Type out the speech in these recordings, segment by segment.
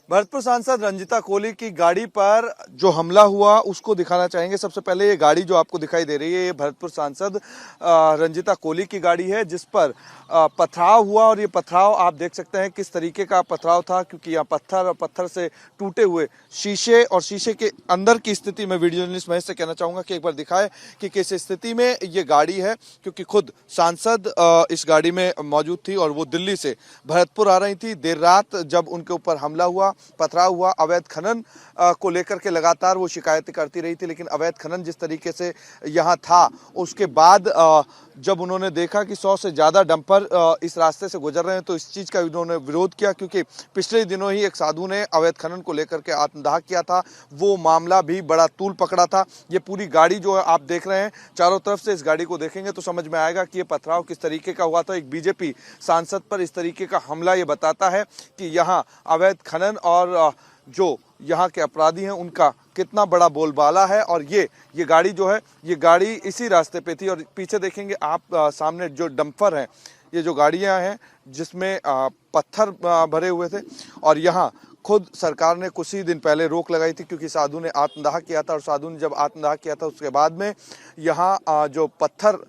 भरतपुर सांसद रंजीता कोली की गाड़ी पर जो हमला हुआ उसको दिखाना चाहेंगे। सबसे पहले ये गाड़ी जो आपको दिखाई दे रही है ये भरतपुर सांसद रंजीता कोली की गाड़ी है, जिस पर पथराव हुआ। और ये पथराव आप देख सकते हैं किस तरीके का पथराव था, क्योंकि यहाँ पत्थर और पत्थर से टूटे हुए शीशे और शीशे के अंदर की स्थिति में वीडियो जर्नलिस्ट महेश से कहना चाहूँगा कि एक बार दिखाए कि किस स्थिति में ये गाड़ी है, क्योंकि खुद सांसद इस गाड़ी में मौजूद थी और वो दिल्ली से भरतपुर आ रही थी। देर रात जब उनके ऊपर हमला हुआ, पथराव हुआ, अवैध खनन को लेकर के लगातार वो शिकायतें करती रही थी, लेकिन अवैध खनन जिस तरीके से यहाँ था, उसके बाद जब उन्होंने देखा कि 100 से ज़्यादा डंपर इस रास्ते से गुजर रहे हैं तो इस चीज़ का उन्होंने विरोध किया, क्योंकि पिछले दिनों ही एक साधु ने अवैध खनन को लेकर के आत्मदाह किया था। वो मामला भी बड़ा तूल पकड़ा था। ये पूरी गाड़ी जो है आप देख रहे हैं, चारों तरफ से इस गाड़ी को देखेंगे तो समझ में आएगा कि ये पथराव किस तरीके का हुआ था। एक बीजेपी सांसद पर इस तरीके का हमला ये बताता है कि यहाँ अवैध खनन और जो यहाँ के अपराधी हैं उनका कितना बड़ा बोलबाला है। और ये गाड़ी जो है, ये गाड़ी इसी रास्ते पे थी। और पीछे देखेंगे आप सामने जो डंपर हैं, ये जो गाड़ियाँ हैं जिसमें पत्थर भरे हुए थे। और यहाँ खुद सरकार ने कुछ ही दिन पहले रोक लगाई थी, क्योंकि साधु ने आत्मदाह किया था। और साधु ने जब आत्मदाह किया था उसके बाद में यहाँ जो पत्थर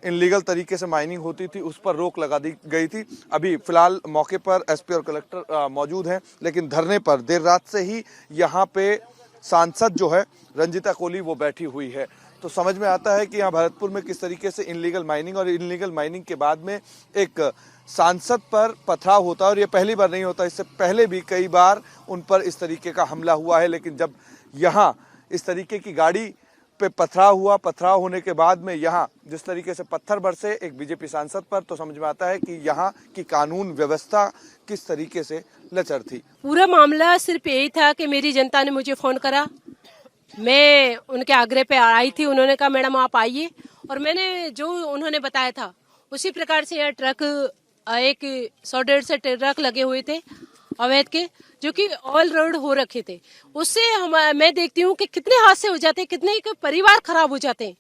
इनलीगल तरीके से माइनिंग होती थी उस पर रोक लगा दी गई थी। अभी फिलहाल मौके पर एसपी और कलेक्टर मौजूद हैं, लेकिन धरने पर देर रात से ही यहाँ पे सांसद जो है रंजीता कोली वो बैठी हुई है। तो समझ में आता है कि यहाँ भरतपुर में किस तरीके से इनलीगल माइनिंग और इनलीगल माइनिंग के बाद में एक सांसद पर पथराव होता है। और ये पहली बार नहीं होता, इससे पहले भी कई बार उन पर इस तरीके का हमला हुआ है। लेकिन जब यहाँ इस तरीके की गाड़ी पे पथराव हुआ, पथराव होने के बाद में यहाँ जिस तरीके से पत्थर बरसे एक बीजेपी सांसद पर, तो समझ में आता है कि यहाँ की कानून व्यवस्था किस तरीके से लचर थी। पूरा मामला सिर्फ यही था कि मेरी जनता ने मुझे फोन करा, मैं उनके आग्रह पे आई थी। उन्होंने कहा मैडम आप आइए, और मैंने जो उन्होंने बताया था उसी प्रकार से यह ट्रक एक 100-150 ट्रक लगे हुए थे अवैध के, जो कि ऑल रोड हो रखे थे। उससे मैं देखती हूँ कि कितने हादसे हो जाते हैं, कितने परिवार खराब हो जाते हैं।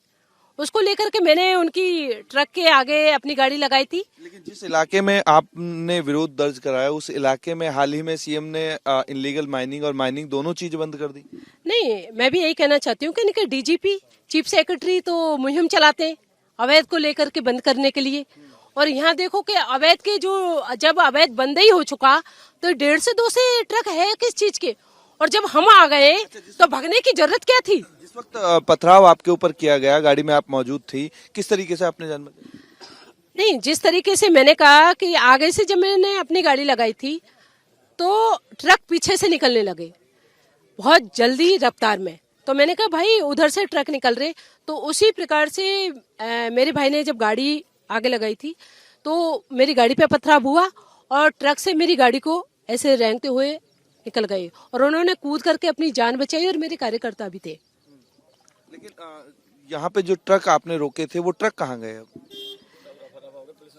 उसको लेकर के मैंने उनकी ट्रक के आगे अपनी गाड़ी लगाई थी। लेकिन जिस इलाके में आपने विरोध दर्ज कराया उस इलाके में हाल ही में सीएम ने इनलीगल माइनिंग और माइनिंग दोनों चीज बंद कर दी। नहीं, मैं भी यही कहना चाहती हूँ कि इनके डीजीपी चीफ सेक्रेटरी तो मुहिम चलाते हैं अवैध को लेकर के बंद करने के लिए। और यहाँ देखो कि अवैध के जो जब अवैध बंद ही हो चुका तो 150 से 200 ट्रक है किस चीज के, और जब हम आ गए तो भागने की जरूरत क्या थी। जिस वक्त पथराव आपके ऊपर किया गया, गाड़ी में आप मौजूद थी, किस तरीके से आपने जान बचाई? नहीं, जिस तरीके से मैंने कहा कि आगे से जब मैंने अपनी गाड़ी लगाई थी तो ट्रक पीछे से निकलने लगे बहुत जल्दी रफ्तार में। तो मैंने कहा भाई उधर से ट्रक निकल रहे, तो उसी प्रकार से मेरे भाई ने जब गाड़ी आगे लगाई थी तो मेरी गाड़ी पे पथराव हुआ और ट्रक से मेरी गाड़ी को ऐसे रेंगते हुए निकल गए, और उन्होंने कूद करके अपनी जान बचाई, और मेरे कार्यकर्ता भी थे। लेकिन यहाँ पे जो ट्रक आपने रोके थे वो ट्रक कहाँ गए?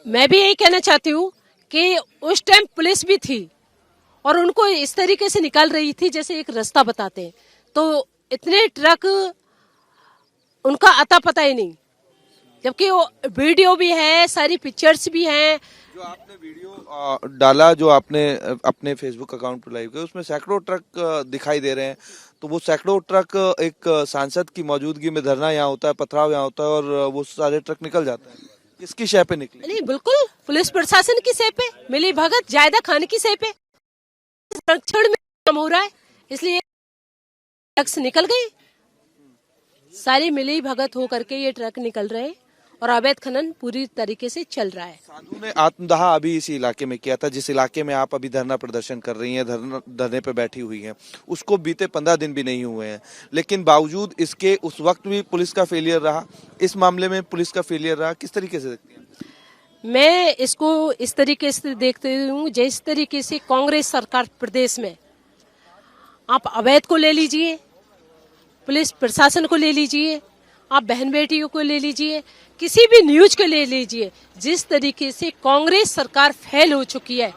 मैं भी यही कहना चाहती हूँ कि उस टाइम पुलिस भी थी और उनको इस तरीके से निकाल रही थी जैसे एक रास्ता बताते हैं, तो इतने ट्रक उनका अता पता ही नहीं, जबकि वो वीडियो भी है, सारी पिक्चर्स भी हैं। जो आपने वीडियो डाला, जो आपने अपने फेसबुक अकाउंट पर लाइव किया, उसमें सैकड़ों ट्रक दिखाई दे रहे हैं। तो वो सैकड़ों ट्रक एक सांसद की मौजूदगी में धरना यहाँ होता है, पथराव यहाँ होता है, और वो सारे ट्रक निकल जाते हैं। किसकी शय पे निकले? नहीं, बिल्कुल पुलिस प्रशासन की शय पे, मिली भगत जायदा खान की शय पे संरक्षण में काम हो रहा है, इसलिए ट्रक निकल गए। सारी मिली भगत हो करके ये ट्रक निकल रहे हैं और अवैध खनन पूरी तरीके से चल रहा है। साधु ने आत्मदाह अभी इसी इलाके में किया था, जिस इलाके में आप अभी धरना प्रदर्शन कर रही हैं, धरने पे बैठी हुई हैं, उसको बीते 15 दिन भी नहीं हुए हैं। लेकिन बावजूद इसके उस वक्त भी पुलिस का फेलियर रहा, इस मामले में पुलिस का फेलियर रहा। किस तरीके से देखती हैं? मैं इसको इस तरीके से देखती हूँ, जिस तरीके से कांग्रेस सरकार प्रदेश में, आप अवैध को ले लीजिए, पुलिस प्रशासन को ले लीजिए, आप बहन बेटियों को ले लीजिए, किसी भी न्यूज को ले लीजिए, जिस तरीके से कांग्रेस सरकार फेल हो चुकी है,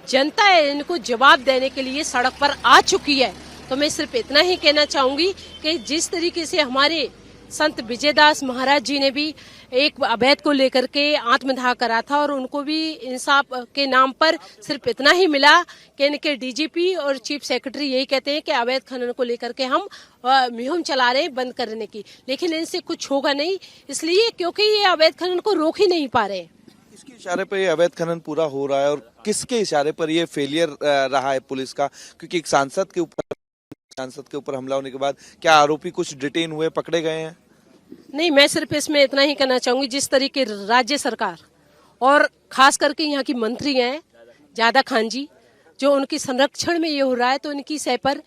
जनता इनको जवाब देने के लिए सड़क पर आ चुकी है। तो मैं सिर्फ इतना ही कहना चाहूंगी कि जिस तरीके से हमारे संत विजयदास महाराज जी ने भी एक अवैध को लेकर के आत्मदाह करा था और उनको भी इंसाफ के नाम पर सिर्फ इतना ही मिला कि इनके डीजीपी और चीफ सेक्रेटरी यही कहते हैं कि अवैध खनन को लेकर के हम मुहिम चला रहे हैं बंद करने की, लेकिन इनसे कुछ होगा नहीं, इसलिए क्योंकि ये अवैध खनन को रोक ही नहीं पा रहे। किसके इशारे पर ये अवैध खनन पूरा हो रहा है और किसके इशारे पर ये फेलियर रहा है पुलिस का? क्योंकि एक सांसद के ऊपर हमला होने के बाद क्या आरोपी कुछ डिटेन हुए, पकड़े गए हैं? नहीं, मैं सिर्फ इसमें इतना ही कहना चाहूंगी, जिस तरीके राज्य सरकार और खास करके यहाँ की मंत्री हैं जादा खान जी, जो उनकी संरक्षण में ये हो रहा है, तो इनकी सह पर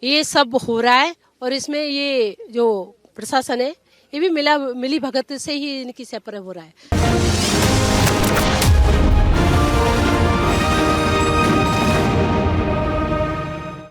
ये सब हो रहा है और इसमें ये जो प्रशासन है ये भी मिली भगत से ही इनकी सह पर हो रहा है।